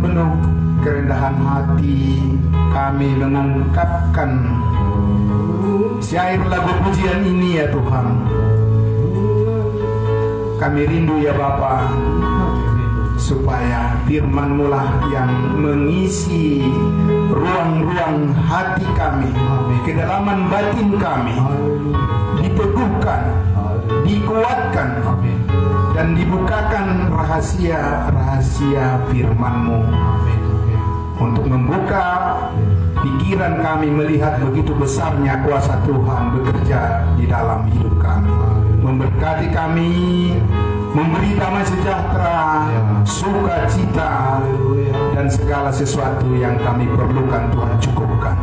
dengan penuh kerendahan hati kami mengungkapkan syair lagu pujian ini ya Tuhan. Kami rindu ya Bapa, supaya firman-Mu lah yang mengisi ruang-ruang hati kami, kedalaman batin kami, diteguhkan, dikuatkan, dan dibukakan rahasia-rahasia firman-Mu untuk membuka pikiran kami melihat begitu besarnya kuasa Tuhan bekerja di dalam hidup kami, memberkati kami, memberi damai sejahtera, sukacita, dan segala sesuatu yang kami perlukan Tuhan cukupkan.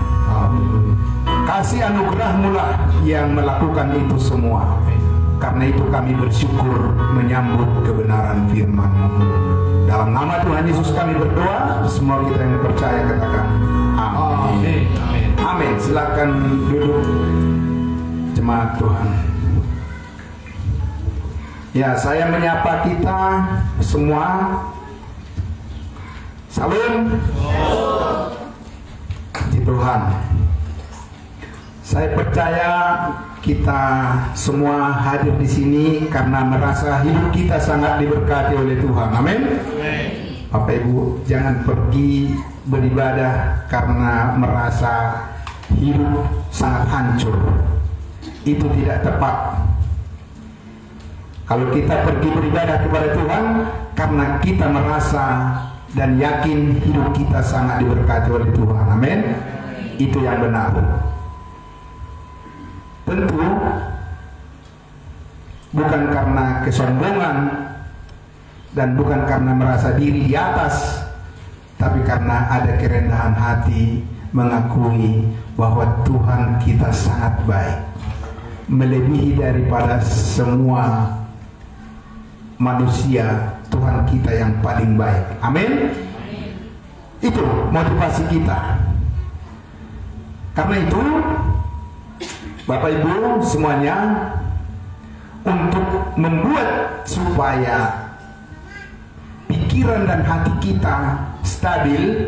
Kasih anugerah-Mu lah yang melakukan itu semua. Karena itu kami bersyukur menyambut kebenaran firman-Mu. Dalam nama Tuhan Yesus kami berdoa. Semua kita yang percaya katakan amin. Amin. Silakan duduk jemaat Tuhan. Ya, saya menyapa kita semua. Salam. Puji Tuhan. Saya percaya kita semua hadir di sini karena merasa hidup kita sangat diberkati oleh Tuhan. Amin. Bapak Ibu, jangan pergi beribadah karena merasa hidup sangat hancur. Itu tidak tepat. Kalau kita pergi beribadah kepada Tuhan karena kita merasa dan yakin hidup kita sangat diberkati oleh Tuhan. Amin. Itu yang benar. Tentu bukan karena kesombongan dan bukan karena merasa diri di atas, tapi karena ada kerendahan hati mengakui bahwa Tuhan kita sangat baik, melebihi daripada semua manusia. Tuhan kita yang paling baik. Amin. Itu motivasi kita. Karena itu Bapak Ibu semuanya, untuk membuat supaya pikiran dan hati kita stabil,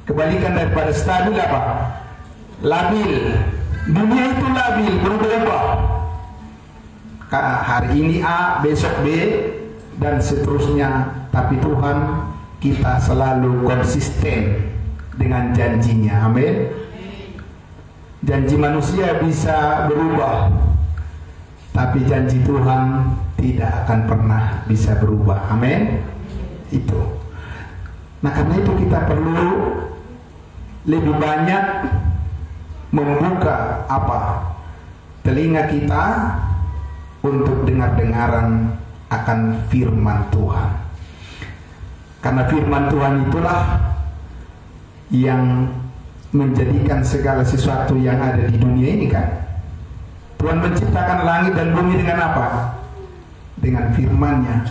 kebalikan daripada stabil apa? Labil. Dunia itu labil, berubah-ubah. Hari ini A, besok B, dan seterusnya. Tapi Tuhan kita selalu konsisten dengan janjinya. Amin. Janji manusia bisa berubah, tapi janji Tuhan tidak akan pernah bisa berubah. Amin. Itu. Nah, karena itu kita perlu lebih banyak membuka telinga kita untuk dengar-dengaran akan firman Tuhan. Karena firman Tuhan itulah yang menjadikan segala sesuatu yang ada di dunia ini kan. Tuhan menciptakan langit dan bumi dengan apa? Dengan firman-Nya.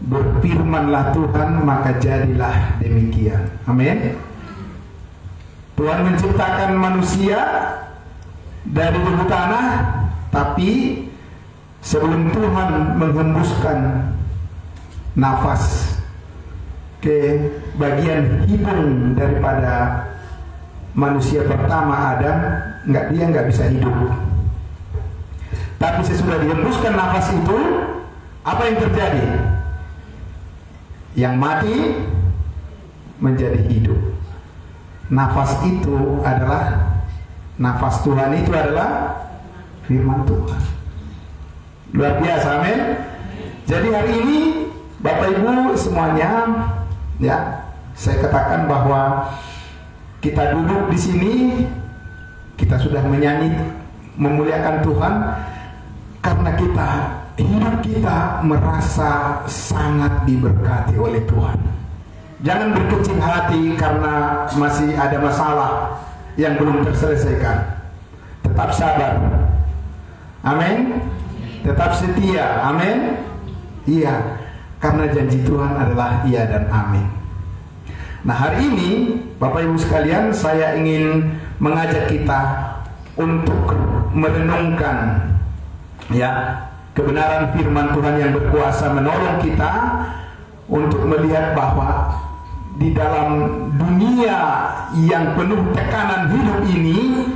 Berfirmanlah Tuhan, maka jadilah demikian. Amin. Tuhan menciptakan manusia dari debu tanah, tapi sebelum Tuhan menghembuskan nafas ke bagian hidung daripada manusia pertama Adam, dia nggak bisa hidup. Tapi sesudah dihembuskan nafas itu, apa yang terjadi? Yang mati menjadi hidup. Nafas itu adalah nafas Tuhan, itu adalah firman Tuhan. Luar biasa, amin. Jadi hari ini Bapak Ibu semuanya, ya, saya katakan bahwa kita duduk di sini, kita sudah menyanyi memuliakan Tuhan karena hidup kita merasa sangat diberkati oleh Tuhan. Jangan berkecil hati karena masih ada masalah yang belum terselesaikan. Tetap sabar. Amin. Tetap setia. Amin. Iya, karena janji Tuhan adalah iya dan amin. Nah, hari ini Bapak Ibu sekalian, saya ingin mengajak kita untuk merenungkan kebenaran firman Tuhan yang berkuasa menolong kita untuk melihat bahwa di dalam dunia yang penuh tekanan hidup ini,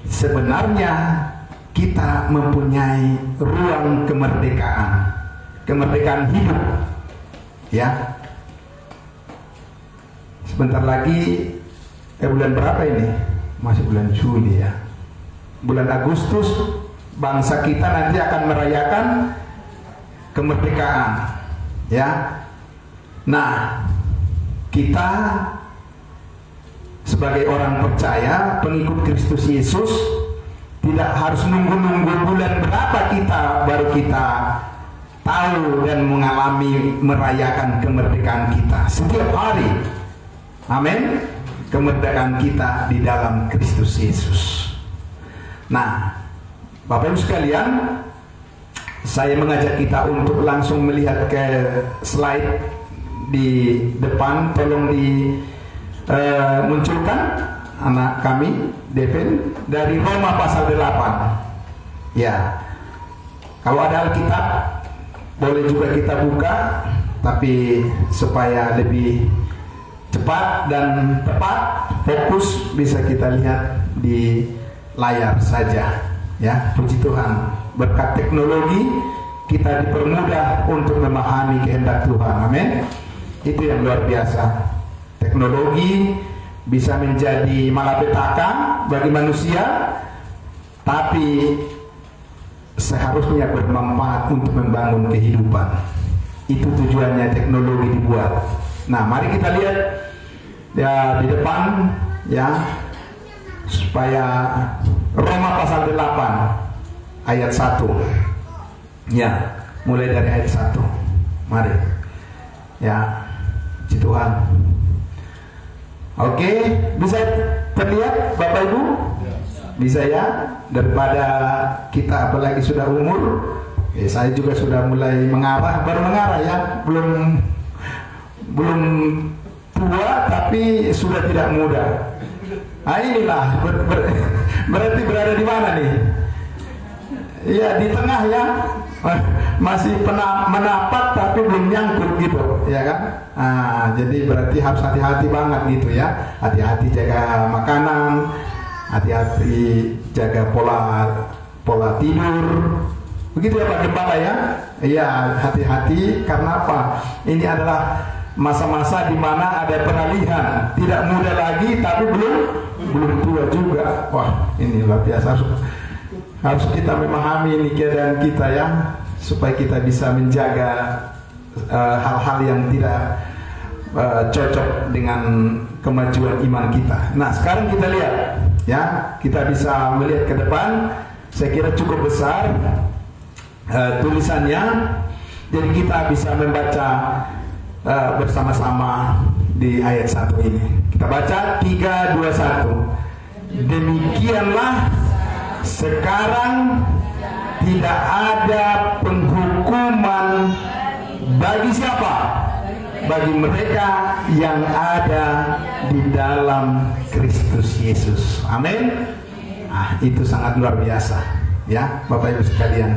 sebenarnya kita mempunyai ruang kemerdekaan hidup. Ya, sebentar lagi bulan berapa ini? Masih bulan Juli ya. Bulan Agustus bangsa kita nanti akan merayakan kemerdekaan. Ya. Nah, kita sebagai orang percaya, pengikut Kristus Yesus, tidak harus nunggu-nunggu bulan berapa baru kita tahu dan mengalami merayakan kemerdekaan kita. Setiap hari, amin, kemerdekaan kita di dalam Kristus Yesus. Nah, Bapak Ibu sekalian, saya mengajak kita untuk langsung melihat ke slide di depan. Tolong dimunculkan anak kami, Devin, dari Roma pasal 8. Ya, kalau ada Alkitab boleh juga kita buka, tapi supaya lebih cepat dan tepat, fokus, bisa kita lihat di layar saja. Ya, puji Tuhan, berkat teknologi kita dipermudah untuk memahami kehendak Tuhan. Amin. Itu yang luar biasa. Teknologi bisa menjadi malapetaka bagi manusia, tapi seharusnya bermanfaat untuk membangun kehidupan. Itu tujuannya teknologi dibuat. Nah, mari kita lihat ya di depan, ya, supaya Roma pasal 8 ayat 1. Ya, mulai dari ayat 1. Mari. Ya, puji Tuhan. Oke, bisa terlihat Bapak Ibu? Bisa ya? Daripada kita apalagi sudah umur, saya juga sudah mulai mengarah, baru mengarah ya, belum tua tapi sudah tidak muda. Nah, inilah berarti berada di mana nih? Iya, di tengah ya, masih menapak tapi belum nyangkut gitu, ya kan? Nah, jadi berarti harus hati-hati banget gitu ya. Hati-hati jaga makanan, hati-hati jaga pola tidur. Begitu ya Pak Gembala ya? Iya, hati-hati karena apa? Ini adalah masa-masa di mana ada peralihan, tidak muda lagi tapi belum tua juga. Wah, ini luar biasa. Harus kita memahami ini keadaan kita ya, supaya kita bisa menjaga hal-hal yang tidak cocok dengan kemajuan iman kita. Nah, sekarang kita lihat ya, kita bisa melihat ke depan. Saya kira cukup besar tulisannya, jadi kita bisa membaca bersama-sama di ayat 1 ini. Kita baca 3, 2, 1. Demikianlah sekarang tidak ada penghukuman bagi siapa? Bagi mereka yang ada di dalam Kristus Yesus. Amin. Itu sangat luar biasa ya Bapak Ibu sekalian.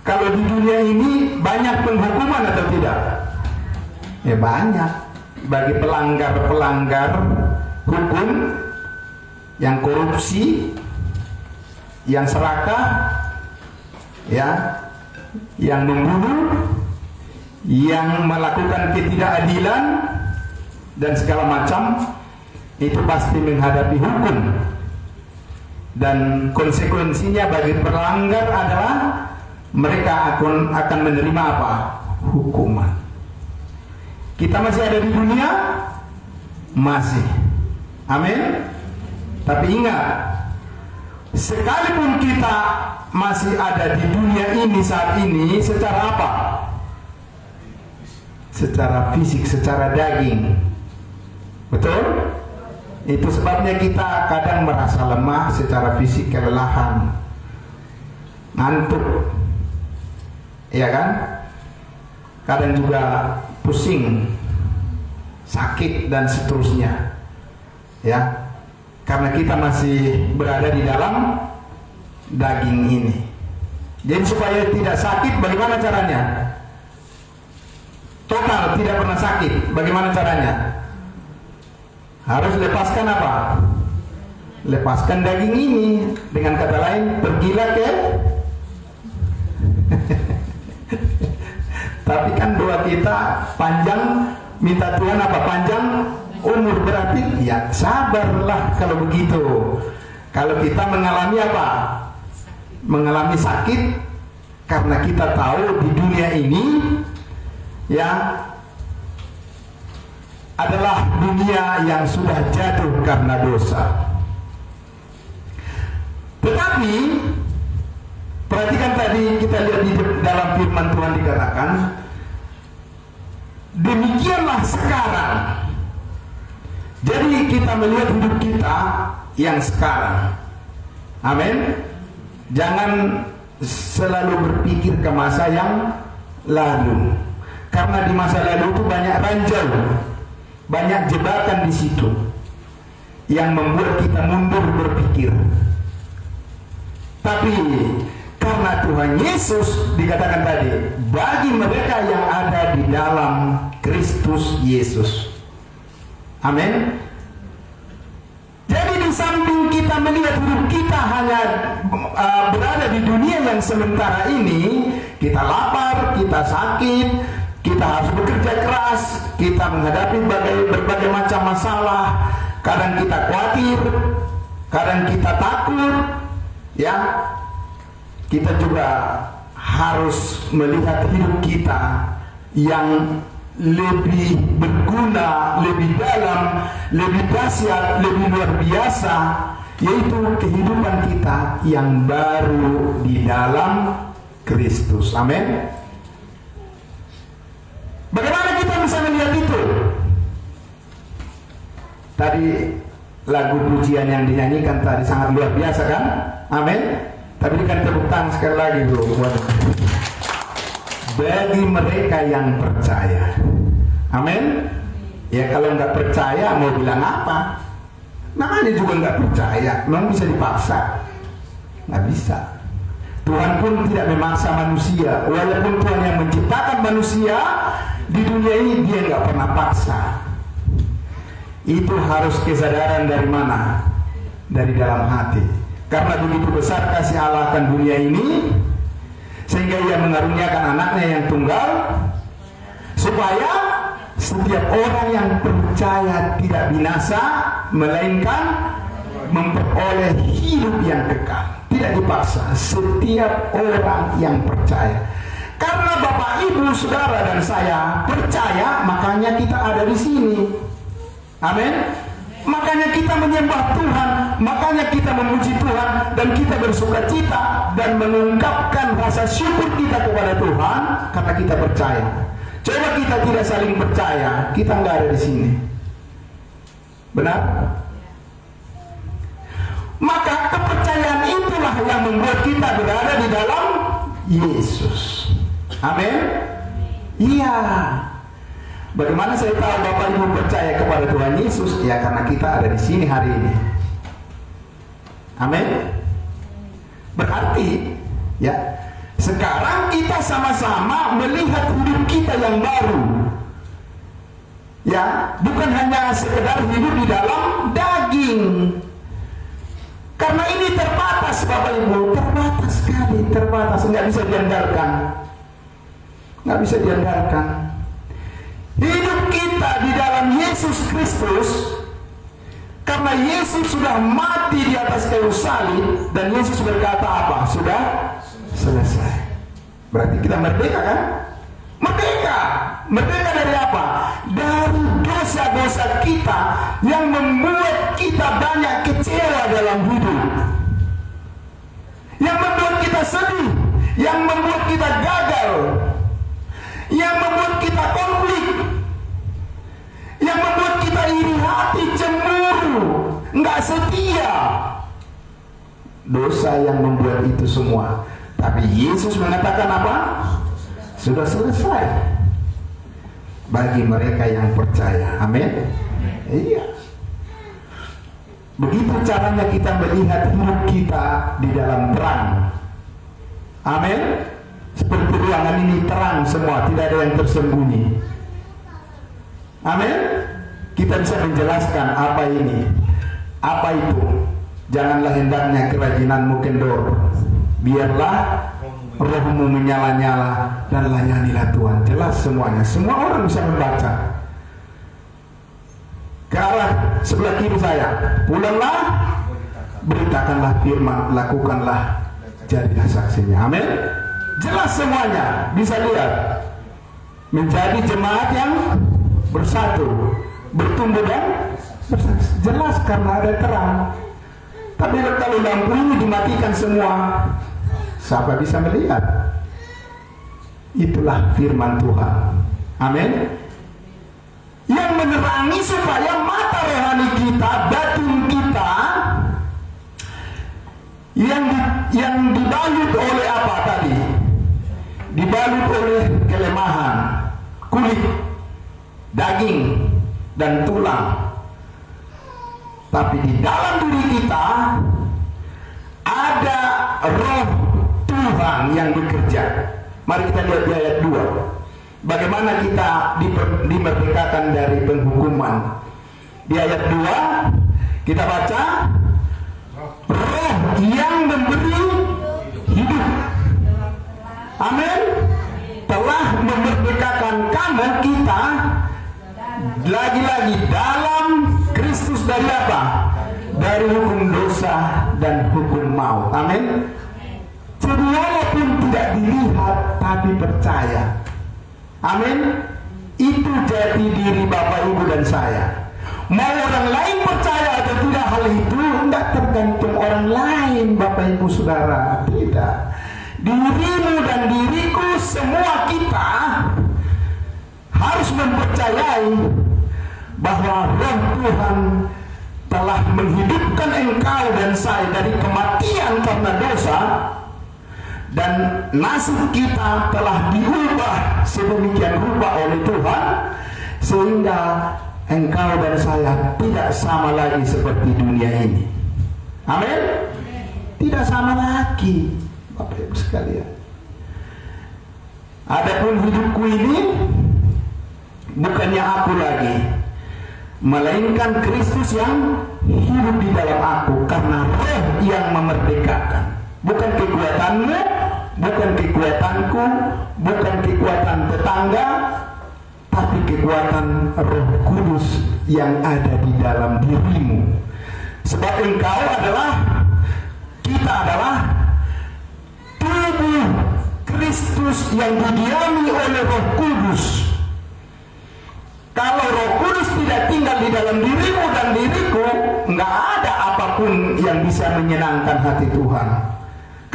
Kalau di dunia ini banyak penghukuman atau tidak? Ya banyak. Bagi pelanggar-pelanggar hukum, yang korupsi, yang serakah, ya, yang membunuh, yang melakukan ketidakadilan dan segala macam, itu pasti menghadapi hukum. Dan konsekuensinya bagi pelanggar adalah mereka akan menerima apa? Hukuman. Kita masih ada di dunia? Masih. Amin. Tapi ingat, sekalipun kita masih ada di dunia ini saat ini, secara apa? Secara fisik, secara daging. Betul? Itu sebabnya kita kadang merasa lemah secara fisik, kelelahan, ngantuk, iya kan? Kadang juga pusing, sakit dan seterusnya, ya. Karena kita masih berada di dalam daging ini. Jadi supaya tidak sakit, bagaimana caranya? total, tidak pernah sakit. Bagaimana caranya? Harus lepaskan apa? Lepaskan daging ini. Dengan kata lain, pergilah ke tapi kan doa kita panjang, minta Tuhan apa? Panjang umur, berarti ya sabarlah kalau begitu. Kalau kita mengalami apa? Mengalami sakit, karena kita tahu di dunia ini ya adalah dunia yang sudah jatuh karena dosa. Tetapi perhatikan tadi kita lihat di dalam firman Tuhan dikatakan, demikianlah sekarang. Jadi kita melihat hidup kita yang sekarang. Amin. Jangan selalu berpikir ke masa yang lalu. Karena di masa lalu itu banyak ranjau, banyak jebakan di situ yang membuat kita mundur berpikir. Tapi karena Tuhan Yesus dikatakan tadi, bagi mereka yang ada di dalam Kristus Yesus. Amin. Jadi di samping kita melihat hidup kita hanya berada di dunia yang sementara ini, kita lapar, kita sakit, kita harus bekerja keras, kita menghadapi berbagai macam masalah. Kadang kita khawatir, kadang kita takut, ya. Kita juga harus melihat hidup kita yang lebih berguna, lebih dalam, lebih dahsyat, lebih luar biasa, yaitu kehidupan kita yang baru di dalam Kristus. Amin. Bagaimana kita bisa melihat itu? Tadi lagu pujian yang dinyanyikan tadi sangat luar biasa kan? Amin. Tapi kan tepuk tangan sekali lagi bro. Bagi mereka yang percaya. Amin. Ya kalau nggak percaya mau bilang apa? Namanya juga nggak percaya. Memang bisa dipaksa? Nggak bisa. Tuhan pun tidak memaksa manusia. Walaupun Tuhan yang menciptakan manusia di dunia ini, dia nggak pernah paksa. Itu harus kesadaran dari mana? Dari dalam hati. Karena begitu besar kasih Allah akan dunia ini, sehingga ia mengaruniakan anaknya yang tunggal, supaya setiap orang yang percaya tidak binasa, melainkan memperoleh hidup yang kekal. Tidak dipaksa, setiap orang yang percaya. Karena Bapak, Ibu, Saudara dan saya percaya, makanya kita ada di sini. Amin. Makanya kita menyembah Tuhan, makanya kita memuji Tuhan, dan kita bersukacita dan mengungkapkan rasa syukur kita kepada Tuhan karena kita percaya. Coba kita tidak saling percaya, kita nggak ada di sini. Benar? Maka kepercayaan itulah yang membuat kita berada di dalam Yesus. Amin. Iya. Bagaimana saya tahu Bapak Ibu percaya kepada Tuhan Yesus? Ya karena kita ada di sini hari ini. Amin. Berarti ya sekarang kita sama-sama melihat hidup kita yang baru. Ya, bukan hanya sekedar hidup di dalam daging. Karena ini terbatas Bapak Ibu, terbatas sekali, terbatas, nggak bisa diandalkan. Nggak bisa diandalkan. Hidup kita di dalam Yesus Kristus, karena Yesus sudah mati di atas kayu salib, dan Yesus berkata apa? Sudah selesai. Berarti kita merdeka kan? Merdeka. Merdeka dari apa? Dari dosa-dosa kita yang membuat kita banyak kecewa dalam hidup, yang membuat kita sedih, yang membuat kita gagal, yang membuat kita konflik, yang membuat kita iri hati, cemburu, nggak setia. Dosa yang membuat itu semua. Tapi Yesus mengatakan apa? Sudah selesai. Bagi mereka yang percaya. Amin. Iya. Begitu caranya kita melihat hidup kita di dalam terang. Amin. Seperti ruangan ini terang semua, tidak ada yang tersembunyi. Amin. Kita bisa menjelaskan apa ini, apa itu. Janganlah hendaknya kerajinanmu kendor, biarlah rohmu menyala-nyala dan layanilah Tuhan. Jelas semuanya, semua orang bisa membaca. Ke arah sebelah kiri saya, pulanglah, beritakanlah firman, lakukanlah, jadilah saksinya. Amin. Jelas semuanya, bisa lihat. Menjadi jemaat yang bersatu, bertumbuh dan bersatu. Jelas karena ada terang. Tapi kalau lampu ini dimatikan semua, siapa bisa melihat? Itulah firman Tuhan. Amin. Yang menerangi supaya mata rohani kita, batin kita, yang dibalut oleh apa tadi? Dibalut oleh kelemahan kulit, daging, dan tulang. Tapi di dalam diri kita ada roh Tuhan yang bekerja. Mari kita lihat di ayat 2. Bagaimana kita dimerdekakan dari penghukuman. Di ayat 2 kita baca, roh yang memberi hidup. Amin. Telah memerdekakan kamu, kita, lagi-lagi dalam Kristus dari apa? Dari hukum dosa dan hukum maut. Amin. Jadi walaupun tidak dilihat tapi percaya. Amin. Itu jati diri Bapak, Ibu, dan saya. Mau orang lain percaya atau tidak hal itu tidak tergantung orang lain, Bapak, Ibu, Saudara. Tidak. Dirimu dan diriku, semua kita harus mempercayai bahwa roh Tuhan telah menghidupkan engkau dan saya dari kematian karena dosa, dan nasib kita telah diubah sedemikian rupa oleh Tuhan sehingga engkau dan saya tidak sama lagi seperti dunia ini. Amin. Tidak sama lagi, Bapak Ibu sekalian. Adapun hidupku ini bukannya aku lagi, melainkan Kristus yang hidup di dalam aku, karena roh yang memerdekakan. Bukan kekuatanmu, bukan kekuatanku, bukan kekuatan tetangga, tapi kekuatan Roh Kudus yang ada di dalam dirimu. Sebab engkau adalah, kita adalah tubuh Kristus yang didiami oleh Roh Kudus. Kalau Roh Kudus tidak tinggal di dalam dirimu dan diriku, nggak ada apapun yang bisa menyenangkan hati Tuhan.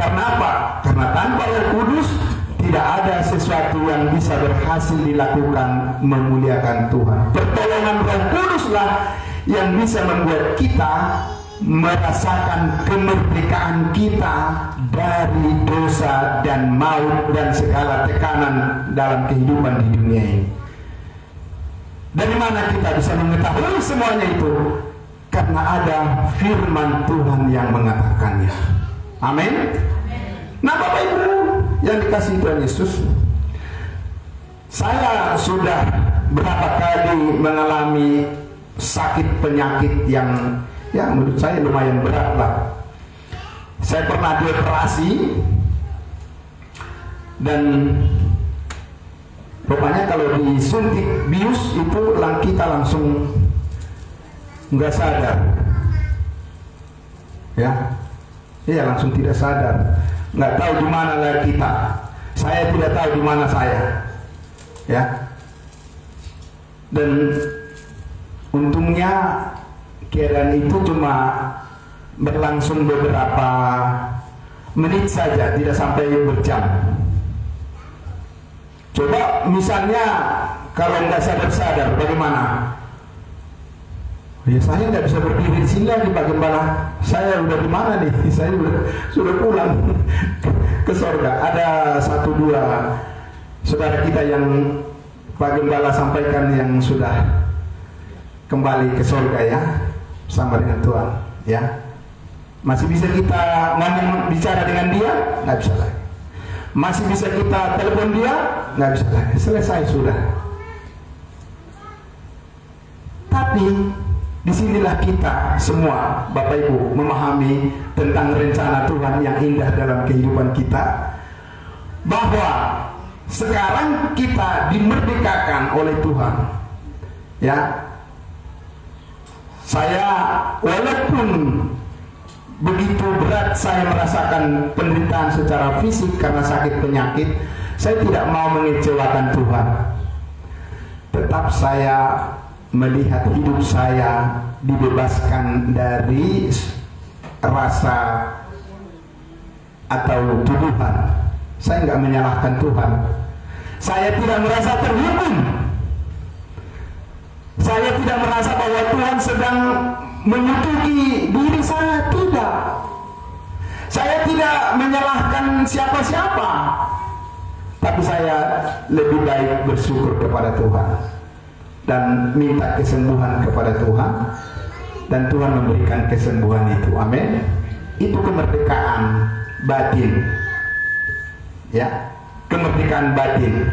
Karena apa? Karena tanpa Roh Kudus tidak ada sesuatu yang bisa berhasil dilakukan memuliakan Tuhan. Pertolongan Roh Kuduslah yang bisa membuat kita merasakan kemerdekaan kita dari dosa dan maut dan segala tekanan dalam kehidupan di dunia ini. Dari mana kita bisa mengetahui semuanya itu? Karena ada firman Tuhan yang mengatakannya. Amin. Nah, Bapak Ibu yang dikasihi Tuhan Yesus, saya sudah berapa kali mengalami sakit penyakit yang menurut saya lumayan berat lah. Saya pernah dioperasi dan rupanya kalau disuntik bius itu kita langsung nggak sadar, ya, iya langsung tidak sadar, nggak tahu di mana lah kita. Saya tidak tahu di mana saya, ya. Dan untungnya keadaan itu cuma berlangsung beberapa menit saja, tidak sampai berjam. Coba misalnya kalau nggak sadar-sadar bagaimana? Ya saya nggak bisa berdiri di sini lagi Pak Gembala. Saya udah di mana nih? Saya sudah pulang ke sorga. Ada 1-2 saudara kita yang Pak Gembala sampaikan yang sudah kembali ke sorga ya, sama dengan Tuhan. Ya, masih bisa kita ngomong bicara dengan dia? Nggak bisa lagi. Masih bisa kita telepon dia? Nggak bisa lagi. Selesai sudah. Tapi disinilah kita semua, Bapak Ibu, memahami tentang rencana Tuhan yang indah dalam kehidupan kita, bahwa sekarang kita dimerdekakan oleh Tuhan. Ya, saya walaupun begitu berat saya merasakan penderitaan secara fisik karena sakit penyakit, saya tidak mau mengecewakan Tuhan. Tetap saya melihat hidup saya dibebaskan dari rasa atau tuduhan. Saya nggak menyalahkan Tuhan. Saya tidak merasa terhukum. Saya tidak merasa bahwa Tuhan sedang menyutuki diri saya. Tidak. Saya tidak menyalahkan siapa-siapa. Tapi saya lebih baik bersyukur kepada Tuhan dan minta kesembuhan kepada Tuhan, dan Tuhan memberikan kesembuhan itu. Amin. Itu kemerdekaan batin. Ya, kemerdekaan batin.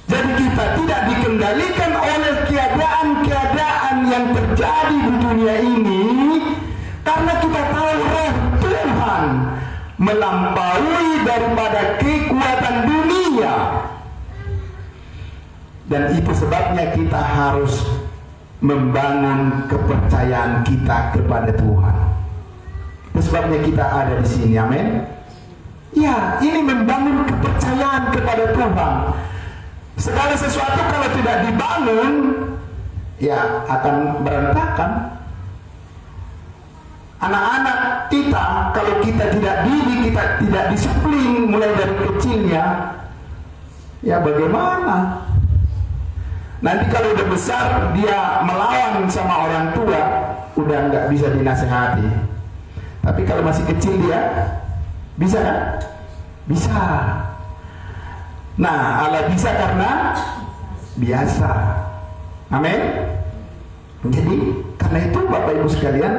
Jadi kita tidak dikendalikan oleh keadaan-keadaan yang terjadi di dunia ini, karena kita tahu roh Tuhan melampaui daripada kekuatan dunia. Dan itu sebabnya kita harus membangun kepercayaan kita kepada Tuhan. Itu sebabnya kita ada di sini, amin. Ya, ini membangun kepercayaan kepada Tuhan. Segala sesuatu kalau tidak dibangun, ya akan berantakan. Anak-anak kita, kalau kita tidak didik, kita tidak disiplin mulai dari kecilnya, ya bagaimana? Nanti kalau udah besar dia melawan sama orang tua, udah nggak bisa dinasehati. Tapi kalau masih kecil dia bisa kan? Bisa. Nah, Allah bisa karena biasa. Amin. Jadi karena itu Bapak Ibu sekalian,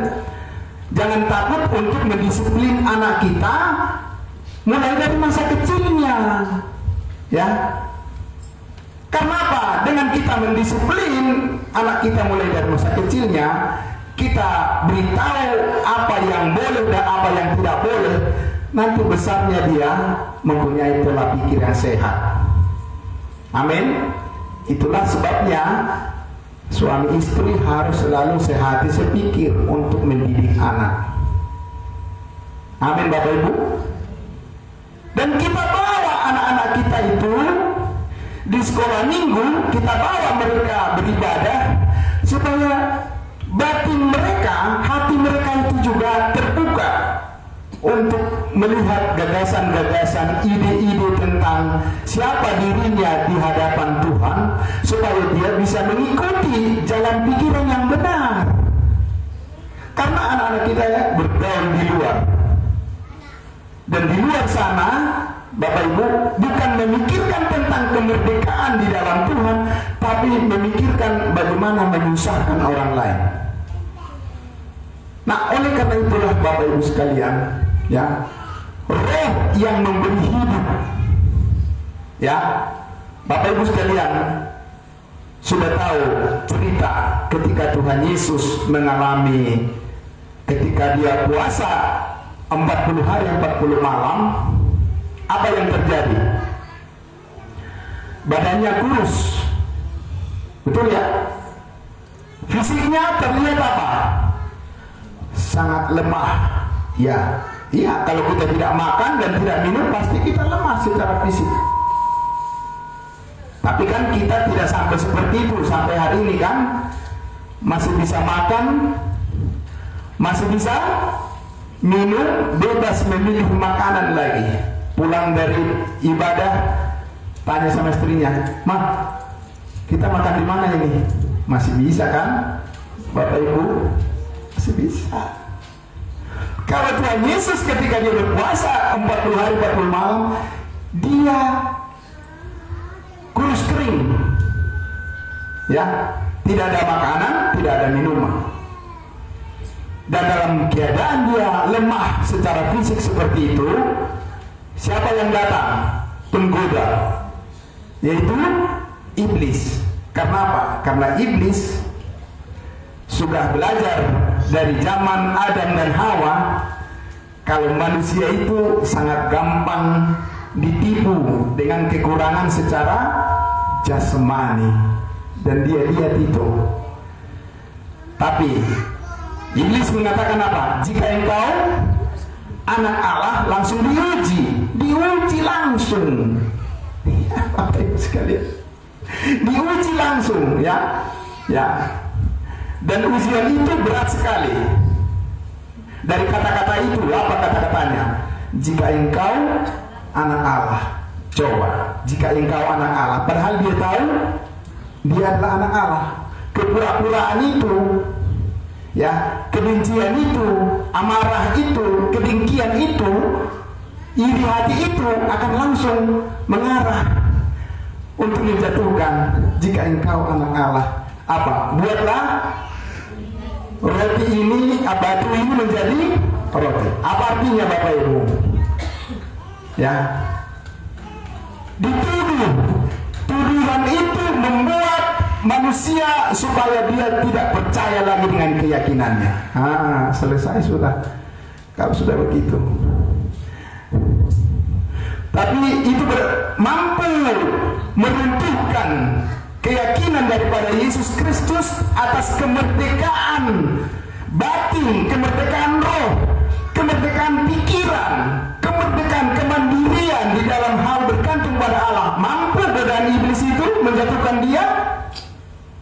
jangan takut untuk mendisiplin anak kita mulai dari masa kecilnya. Ya. Karena apa? Dengan kita mendisiplin anak kita mulai dari masa kecilnya, kita beritahu apa yang boleh dan apa yang tidak boleh, nanti besarnya dia mempunyai pola pikir yang sehat. Amin. Itulah sebabnya suami istri harus selalu sehati sepikir untuk mendidik anak. Amin Bapak Ibu. Dan kita bawa anak-anak kita itu di sekolah minggu, kita bawa mereka beribadah supaya batin mereka, hati mereka itu juga terbuka untuk melihat gagasan-gagasan, ide-ide tentang siapa dirinya di hadapan Tuhan, supaya dia bisa mengikuti jalan pikiran yang benar. Karena anak-anak kita ya bergaul di luar, dan di luar sana Bapak Ibu bukan memikirkan tentang kemerdekaan di dalam Tuhan, tapi memikirkan bagaimana menyusahkan orang lain. Nah, oleh karena itulah Bapak Ibu sekalian, ya, roh yang memberi hidup, ya, Bapak Ibu sekalian sudah tahu cerita ketika Tuhan Yesus mengalami ketika dia puasa 40 hari 40 malam. Apa yang terjadi? Badannya kurus, betul ya? Fisiknya terlihat apa? Sangat lemah. Ya, iya. Kalau kita tidak makan dan tidak minum, pasti kita lemah secara fisik. Tapi kan kita tidak sampai seperti itu sampai hari ini kan? Masih bisa makan, masih bisa minum, bebas memilih makanan lagi. Pulang dari ibadah, tanya sama istrinya, "Ma, kita makan di mana ini?" Masih bisa kan? Bapak Ibu, masih bisa. Kalau Tuhan Yesus ketika dia berpuasa 40 hari 40 malam, dia kurus kering. Ya, tidak ada makanan, tidak ada minuman. Dan dalam keadaan dia lemah secara fisik seperti itu, siapa yang datang? Penggoda, yaitu iblis. Karena apa? Karena iblis sudah belajar dari zaman Adam dan Hawa kalau manusia itu sangat gampang ditipu dengan kekurangan secara jasmani, dan dia lihat itu. Tapi iblis mengatakan apa? Jika engkau anak Allah, langsung diuji langsung. Apa itu sekalian? Diuji langsung, ya. Dan ujian itu berat sekali. Dari kata-kata itu, apa kata-katanya? Jika engkau anak Allah. Coba, jika engkau anak Allah, padahal dia tahu dia adalah anak Allah. Kepura-puraan itu, ya, kebencian itu, amarah itu, kedengkian itu, iri hati itu akan langsung mengarah untuk menjatuhkan. Jika engkau anak Allah, apa? Buatlah roti ini, batu ini menjadi roti. Apa artinya Bapak Ibu? Ya, dituduh. Tuduhan itu membuat manusia supaya dia tidak percaya lagi dengan keyakinannya. Selesai sudah. Kalau sudah begitu. Tapi itu mampu meruntuhkan keyakinan daripada Yesus Kristus atas kemerdekaan batin, kemerdekaan roh, kemerdekaan pikiran, kemerdekaan kemandirian di dalam hal bergantung pada Allah. Mampu godaan iblis itu menjatuhkan dia?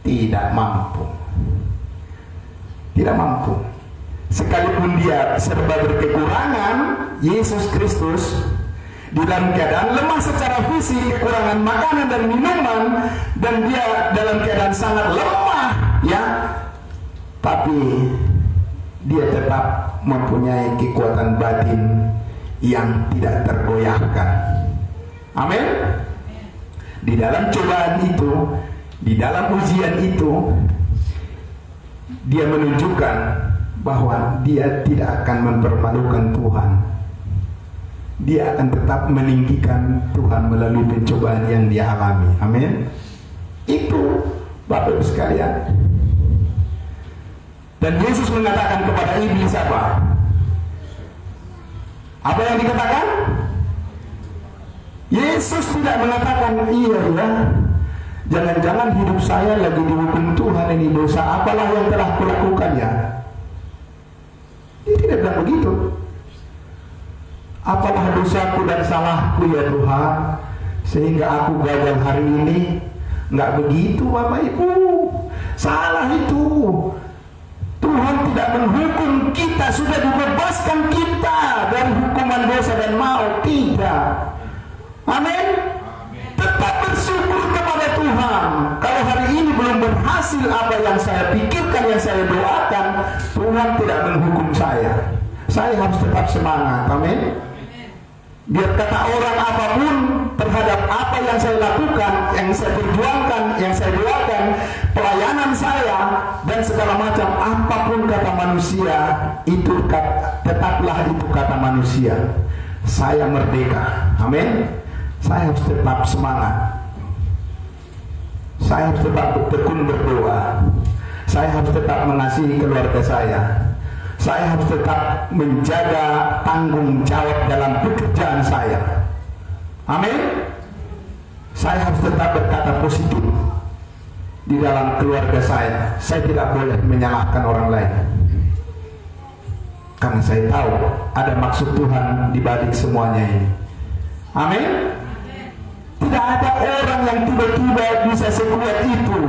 Tidak mampu. Tidak mampu. Sekalipun dia serba berkekurangan, Yesus Kristus di dalam keadaan lemah secara fisik, kekurangan makanan dan minuman, dan dia dalam keadaan sangat lemah, ya, tapi dia tetap mempunyai kekuatan batin yang tidak tergoyahkan. Amin. Di dalam cobaan itu, di dalam ujian itu, dia menunjukkan bahwa dia tidak akan mempermalukan Tuhan. Dia akan tetap meninggikan Tuhan melalui pencobaan yang dia alami. Amin. Itu Bapak Ibu sekalian. Dan Yesus mengatakan kepada iblis apa? Apa yang dikatakan? Yesus tidak mengatakan, iya ya, jangan-jangan hidup saya lagi dihukum Tuhan, ini dosa apalah yang telah kulakukan ya. Dia tidak bilang begitu. Apalah dosaku dan salahku ya Tuhan, sehingga aku gagal hari ini. Nggak begitu Bapak Ibu. Salah itu. Tuhan tidak menghukum kita, sudah dibebaskan kita dari hukuman dosa dan maut. Tidak. Amin. Tetap bersyukur kepada Tuhan. Kalau hari ini belum berhasil apa yang saya pikirkan, yang saya doakan, Tuhan tidak menghukum saya. Saya harus tetap semangat. Amin. Biar kata orang apapun terhadap apa yang saya lakukan, yang saya perjuangkan, yang saya doakan, pelayanan saya dan segala macam, apapun kata manusia, itu tetaplah itu kata manusia. Saya merdeka. Amin. Saya harus tetap semangat. Saya harus tetap tekun berdoa. Saya harus tetap mengasihi keluarga saya. Saya harus tetap menjaga tanggung jawab dalam pekerjaan saya. Amin. Saya harus tetap berkata positif di dalam keluarga saya. Saya tidak boleh menyalahkan orang lain, karena saya tahu ada maksud Tuhan di balik semuanya ini. Amin. Tidak ada orang yang tiba-tiba bisa sekuat itu.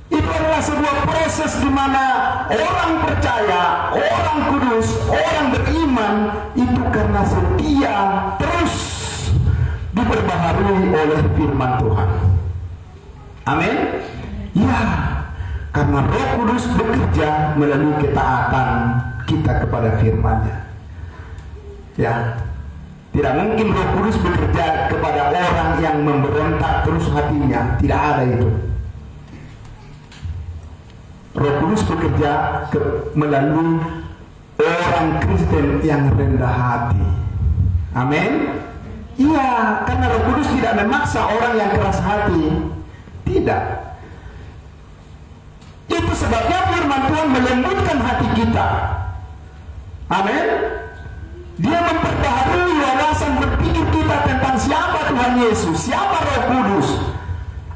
Itu adalah sebuah proses di mana orang percaya, orang kudus, orang beriman itu karena setia terus diperbaharui oleh firman Tuhan. Amin. Ya, karena Roh Kudus bekerja melalui ketaatan kita kepada firman-Nya. Ya, tidak mungkin Roh Kudus bekerja kepada orang yang memberontak terus hatinya. Tidak ada itu. Roh Kudus bekerja melalui orang Kristen yang rendah hati. Amin. Iya, karena Roh Kudus tidak memaksa orang yang keras hati. Tidak. Itu sebabnya firman Tuhan melembutkan hati kita. Amin. Dia memperbaharui wawasan berpikir kita tentang siapa Tuhan Yesus, siapa Roh Kudus,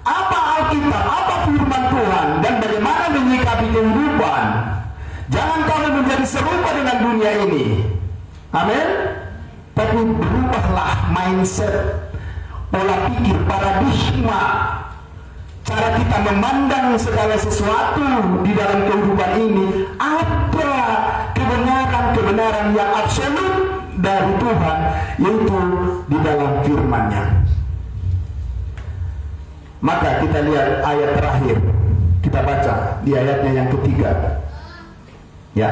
apa Alkitab, apa firman Tuhan, dan bagaimana menyikapi kehidupan. Jangan kamu menjadi serupa dengan dunia ini. Amin. Tapi berubahlah mindset, pola pikir, paradigma, cara kita memandang segala sesuatu di dalam kehidupan ini. Ada kebenaran yang absolut dari Tuhan, yaitu di dalam firman-Nya. Maka kita lihat ayat terakhir, kita baca di ayatnya yang ketiga, ya,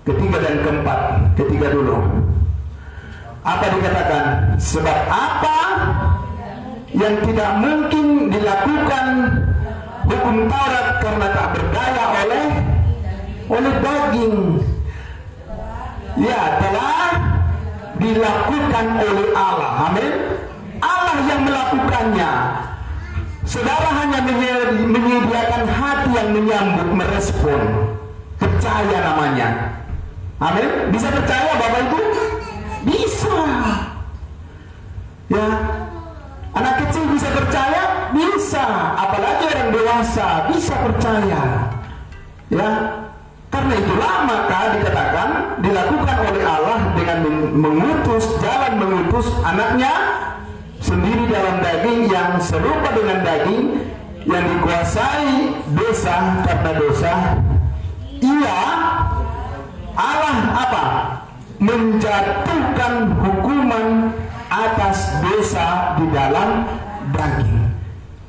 ketiga dan keempat. Ketiga dulu. Apa dikatakan? Sebab apa yang tidak mungkin dilakukan hukum Taurat karena tak berdaya oleh daging, ya, telah dilakukan oleh Allah. Amin. Allah yang melakukannya. Saudara hanya menyediakan hati yang menyambut, merespon, percaya namanya. Amin. Bisa percaya Bapak Ibu? Bisa. Ya, anak kecil bisa percaya? Bisa. Apalagi orang dewasa bisa percaya. Ya, karena itulah maka dikatakan dilakukan oleh Allah dengan mengutus anaknya sendiri dalam daging yang serupa dengan daging yang dikuasai dosa karena dosa. Ia Allah apa? Menjatuhkan hukuman atas dosa di dalam daging.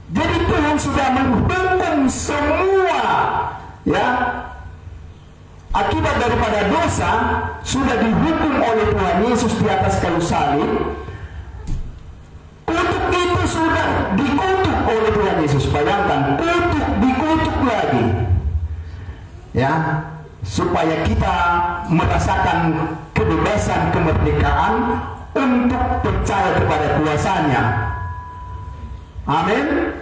Jadi Tuhan sudah menghukum semua, ya, akibat daripada dosa sudah dihukum oleh Tuhan Yesus di atas kayu salib. Kutuk itu sudah dikutuk oleh Tuhan Yesus. Bayangkan, kutuk dikutuk lagi, ya, supaya kita merasakan kebebasan, kemerdekaan untuk percaya kepada kuasanya. Amin.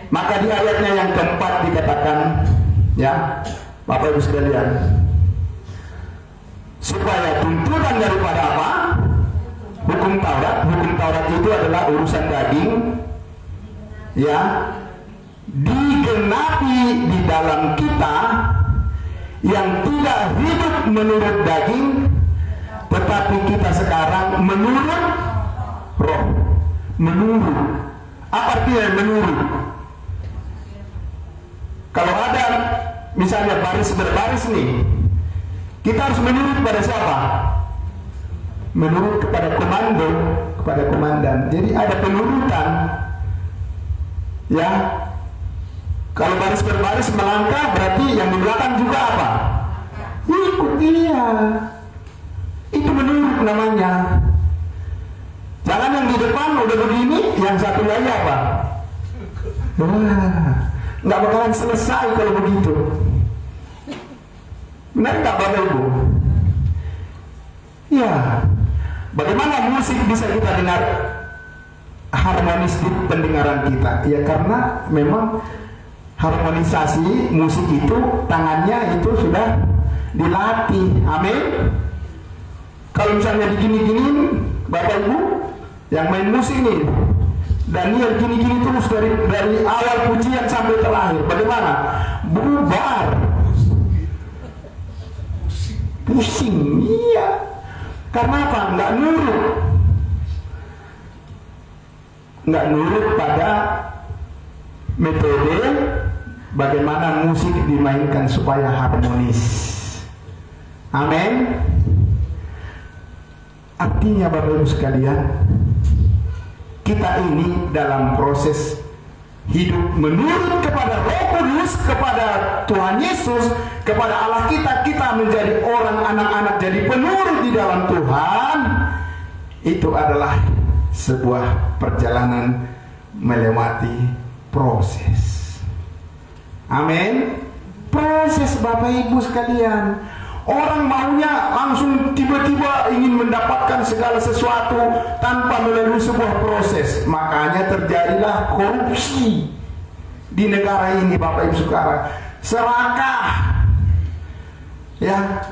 Maka di ayatnya yang keempat dikatakan, ya, Bapak Ibu sekalian, supaya tuntunan daripada apa? Hukum Taurat itu adalah urusan daging, ya, digenapi di dalam kita yang tidak hidup menurut daging, tetapi kita sekarang menurut roh. Menurut. Apa artinya menurut? Kalau ada misalnya baris berbaris nih, kita harus menurut pada siapa? Menurut kepada komando, kepada komandan. Jadi ada penurutan, ya. Kalau baris berbaris melangkah, berarti yang di belakang juga apa? Ikut dia. Itu menurut namanya. Jangan yang di depan udah begini, yang satu lagi apa? Wah, nggak bakalan selesai kalau begitu. Benar nggak Bapak Ibu? Ya. Bagaimana musik bisa kita dengar harmonis di pendengaran kita? Ya karena memang harmonisasi musik itu tangannya itu sudah dilatih. Amin. Kalau misalnya digini-giniin Bapak Ibu yang main musik nih, Daniel gini-gini terus dari awal pujian sampai terakhir, bagaimana? Bubar, pusing. Iya. Karena apa? Nggak nurut pada metode bagaimana musik dimainkan supaya harmonis. Amin. Artinya Bapak Ibu sekalian, kita ini dalam proses hidup menurut kepada Roh Kudus, kepada Tuhan Yesus, kepada Allah kita menjadi orang anak-anak, jadi penurut di dalam Tuhan. Itu adalah sebuah perjalanan melewati proses. Amin. Proses Bapak Ibu sekalian. Orang maunya langsung tiba-tiba ingin mendapatkan segala sesuatu tanpa melalui sebuah proses. Makanya terjadilah korupsi di negara ini, Bapak Ibu Saudara. Serakah, ya,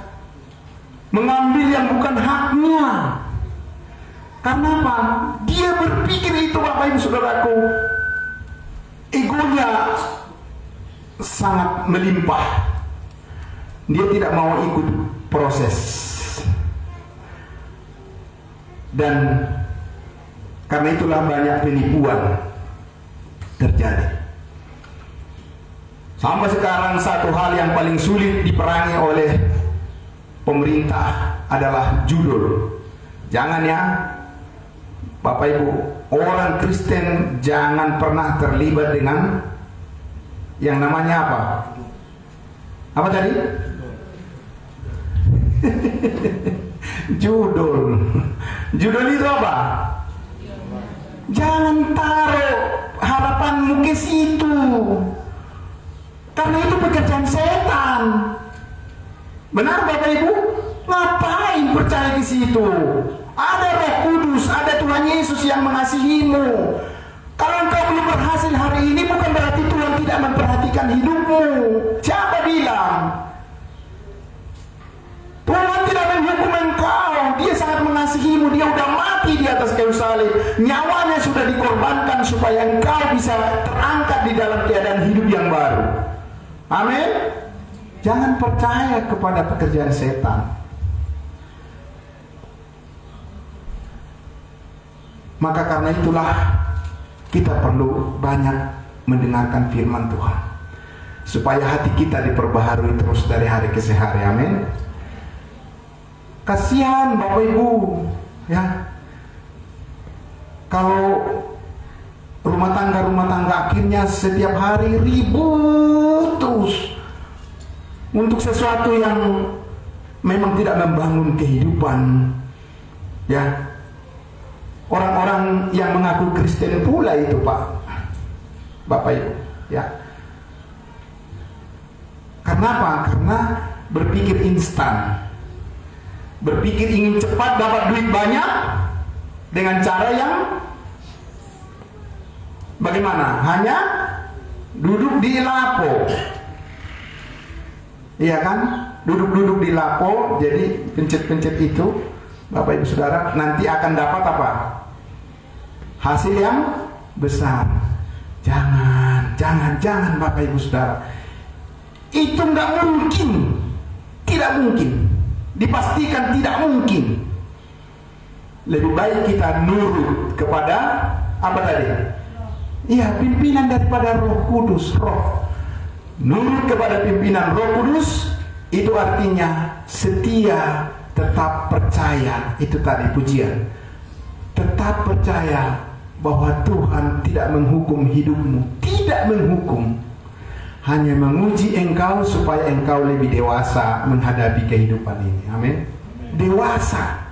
mengambil yang bukan haknya. Karena apa? Dia berpikir itu, Bapak Ibu Saudaraku, egonya sangat melimpah. Dia tidak mau ikut proses. Dan karena itulah banyak penipuan terjadi. Sampai sekarang satu hal yang paling sulit diperangi oleh pemerintah adalah judul. Jangan ya, Bapak Ibu, orang Kristen jangan pernah terlibat dengan yang namanya apa? Apa tadi? Judul. Judul itu apa? Jangan taruh harapanmu ke situ. Karena itu pekerjaan setan. Benar Bapak Ibu? Ngapain percaya ke situ? Ada Roh Kudus, ada Tuhan Yesus yang mengasihimu. Kalau engkau belum berhasil hari ini, bukan berarti Tuhan tidak memperhatikan hidupmu. Siapa bilang? Tuhan tidak menghukum engkau. Dia sangat mengasihimu. Dia sudah mati di atas kayu salib. Nyawanya sudah dikorbankan supaya engkau bisa terangkat di dalam keadaan hidup yang baru. Amin. Jangan percaya kepada pekerjaan setan. Maka karena itulah kita perlu banyak mendengarkan firman Tuhan, supaya hati kita diperbaharui terus dari hari ke hari. Amin. Kasihan Bapak Ibu, ya, kalau rumah tangga akhirnya setiap hari ribut terus untuk sesuatu yang memang tidak membangun kehidupan, ya. Orang-orang yang mengaku Kristen pula itu, Pak, Bapak Ibu, ya. Karena apa? Karena berpikir instan, berpikir ingin cepat dapat duit banyak dengan cara yang bagaimana? Hanya duduk di lapo, iya kan? Duduk-duduk di lapo, jadi pencet-pencet itu, Bapak Ibu Saudara, nanti akan dapat apa? Hasil yang besar. Jangan Bapak Ibu Saudara. Itu nggak mungkin, tidak mungkin, dipastikan tidak mungkin. Lebih baik kita nurut kepada apa tadi? Iya, pimpinan daripada Roh Kudus, nurut kepada pimpinan Roh Kudus itu artinya setia, tetap percaya. Itu tadi pujian. Tetap percaya bahwa Tuhan tidak menghukum hidupmu, tidak menghukum, hanya menguji engkau supaya engkau lebih dewasa menghadapi kehidupan ini. Amin. Dewasa.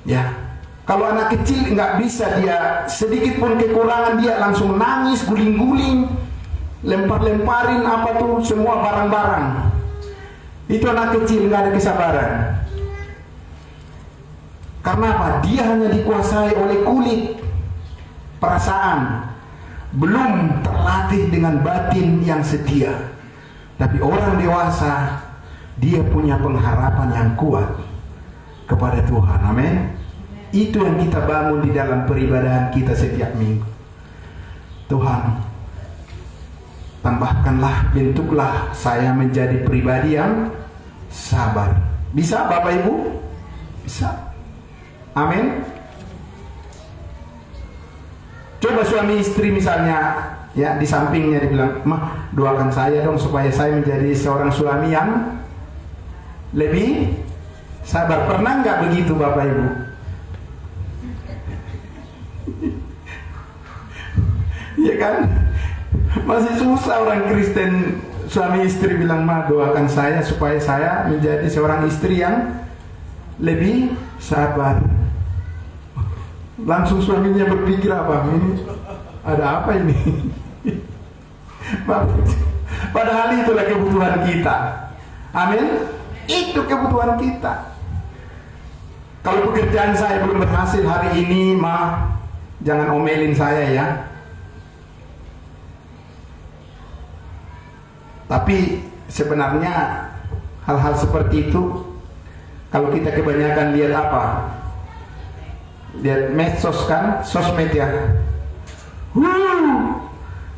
Ya. Kalau anak kecil nggak bisa, dia sedikit pun kekurangan dia langsung nangis, guling-guling, lempar-lemparin apa tuh semua barang-barang. Itu anak kecil, nggak ada kesabaran. Karena apa? Dia hanya dikuasai oleh kulit, perasaan, belum terlatih dengan batin yang setia. Tapi orang dewasa, dia punya pengharapan yang kuat kepada Tuhan. Amin. Itu yang kita bangun di dalam peribadahan kita setiap minggu. Tuhan, tambahkanlah, bentuklah saya menjadi pribadi yang sabar. Bisa Bapak Ibu? Bisa. Amin. Coba suami istri misalnya, ya, di sampingnya dibilang, "Mah, doakan saya dong supaya saya menjadi seorang suami yang lebih sabar." Pernah nggak begitu Bapak Ibu? Iya kan? Masih susah orang Kristen suami istri bilang, "Mah, doakan saya supaya saya menjadi seorang istri yang lebih sabar." Langsung suaminya berpikir apa? Ini ada apa ini? Padahal itulah kebutuhan kita. Amin. Itu kebutuhan kita. Kalau pekerjaan saya belum berhasil hari ini, jangan omelin saya ya. Tapi sebenarnya hal-hal seperti itu, kalau kita kebanyakan lihat apa? Lihat medsos kan, sosmed ya.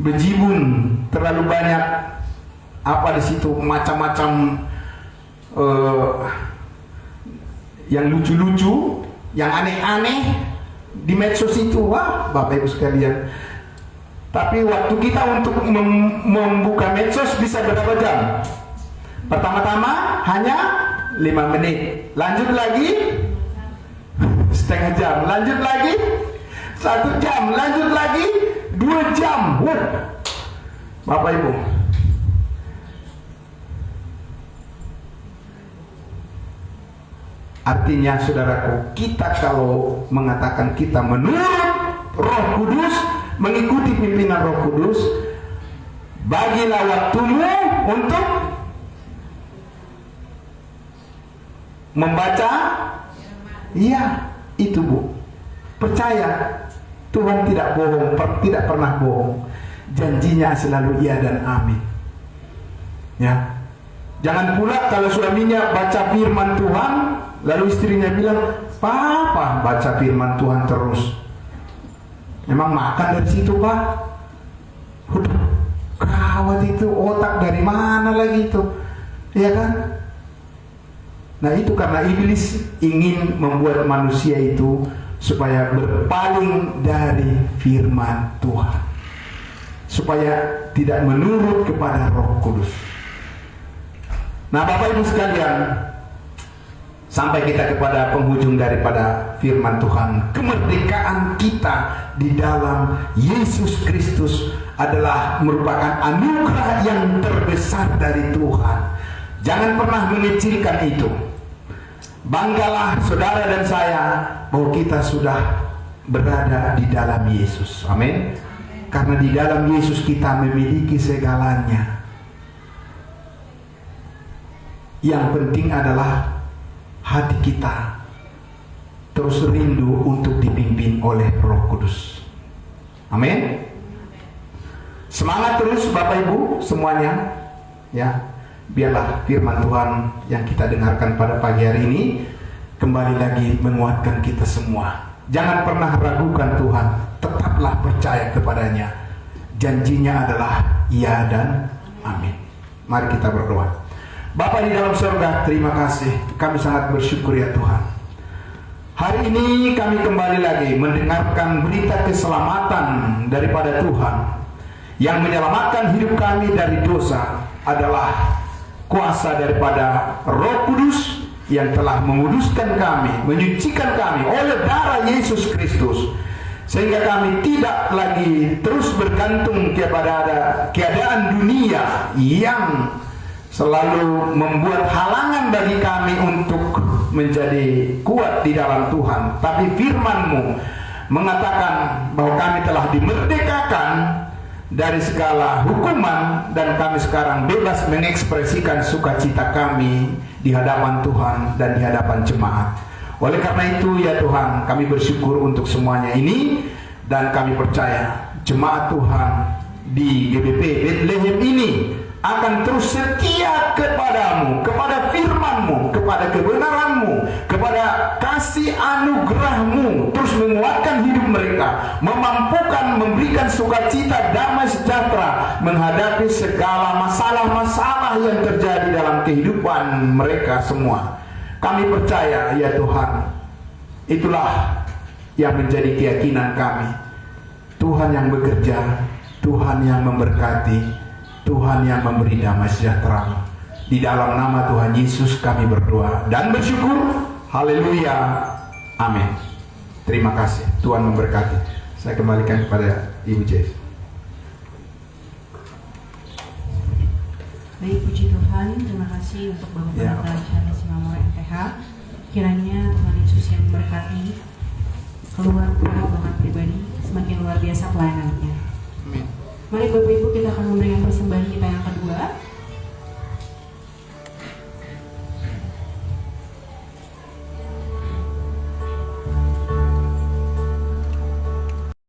Bejibun, terlalu banyak apa di situ, macam-macam yang lucu-lucu, yang aneh-aneh di medsos itu. Wah, Bapak Ibu sekalian. Tapi waktu kita untuk membuka medsos bisa berapa jam? Pertama-tama hanya 5 menit. Lanjut lagi setengah jam. Lanjut lagi 1 jam. Lanjut lagi 2 jam. Bapak Ibu, artinya saudaraku, kita kalau mengatakan kita menurut Roh Kudus, mengikuti pimpinan Roh Kudus, bagilah waktumu untuk membaca. Iya, itu Bu. Percaya, Tuhan tidak bohong, tidak pernah bohong. Janjinya selalu iya dan amin. Ya. Jangan pula kalau suaminya baca firman Tuhan, lalu istrinya bilang, "Papa baca firman Tuhan terus. Emang makan dari situ, Pak?" Udah gawat itu, otak dari mana lagi itu? Iya kan? Nah, itu karena iblis ingin membuat manusia itu supaya berpaling dari firman Tuhan, supaya tidak menurut kepada Roh Kudus. Nah, Bapak Ibu sekalian, sampai kita kepada penghujung daripada firman Tuhan. Kemerdekaan kita di dalam Yesus Kristus adalah merupakan anugerah yang terbesar dari Tuhan. Jangan pernah mengecilkan itu. Banggalah saudara dan saya bahwa kita sudah berada di dalam Yesus. Amin. Karena di dalam Yesus kita memiliki segalanya. Yang penting adalah hati kita terus rindu untuk dipimpin oleh Roh Kudus. Amin. Semangat terus Bapak Ibu semuanya, ya. Biarlah firman Tuhan yang kita dengarkan pada pagi hari ini kembali lagi menguatkan kita semua. Jangan pernah ragukan Tuhan, tetaplah percaya kepadanya. Janjinya adalah iya dan amin. Mari kita berdoa. Bapa di dalam surga, terima kasih. Kami sangat bersyukur ya Tuhan. Hari ini kami kembali lagi mendengarkan berita keselamatan daripada Tuhan. Yang menyelamatkan hidup kami dari dosa adalah kuasa daripada Roh Kudus yang telah menguduskan kami, menyucikan kami oleh darah Yesus Kristus. Sehingga kami tidak lagi terus bergantung kepada keadaan dunia yang selalu membuat halangan bagi kami untuk menjadi kuat di dalam Tuhan. Tapi firman-Mu mengatakan bahwa kami telah dimerdekakan dari segala hukuman dan kami sekarang bebas mengekspresikan sukacita kami di hadapan Tuhan dan di hadapan jemaat. Oleh karena itu ya Tuhan, kami bersyukur untuk semuanya ini dan kami percaya jemaat Tuhan di GBP Bethlehem ini akan terus setia kepadamu, kepada firman-Mu, kepada kebenaran-Mu, kepada kasih anugerah-Mu, terus menguatkan hidup mereka, memampukan, memberikan sukacita, damai sejahtera, menghadapi segala masalah-masalah yang terjadi dalam kehidupan mereka semua. Kami percaya ya Tuhan, itulah yang menjadi keyakinan kami. Tuhan yang bekerja, Tuhan yang memberkati, Tuhan yang memberi damai sejahtera. Di dalam nama Tuhan Yesus kami berdoa dan bersyukur. Haleluya. Amin. Terima kasih. Tuhan memberkati. Saya kembalikan kepada Ibu Jess. Baik, puji Tuhan. Terima kasih untuk Bapak Charles Simamora MTH. Kiranya Tuhan Yesus yang memberkati keluar Bapak pribadi semakin luar biasa pelayanannya. Amin. Mari Bapak Ibu, kita akan memberikan persembahan kita yang kedua.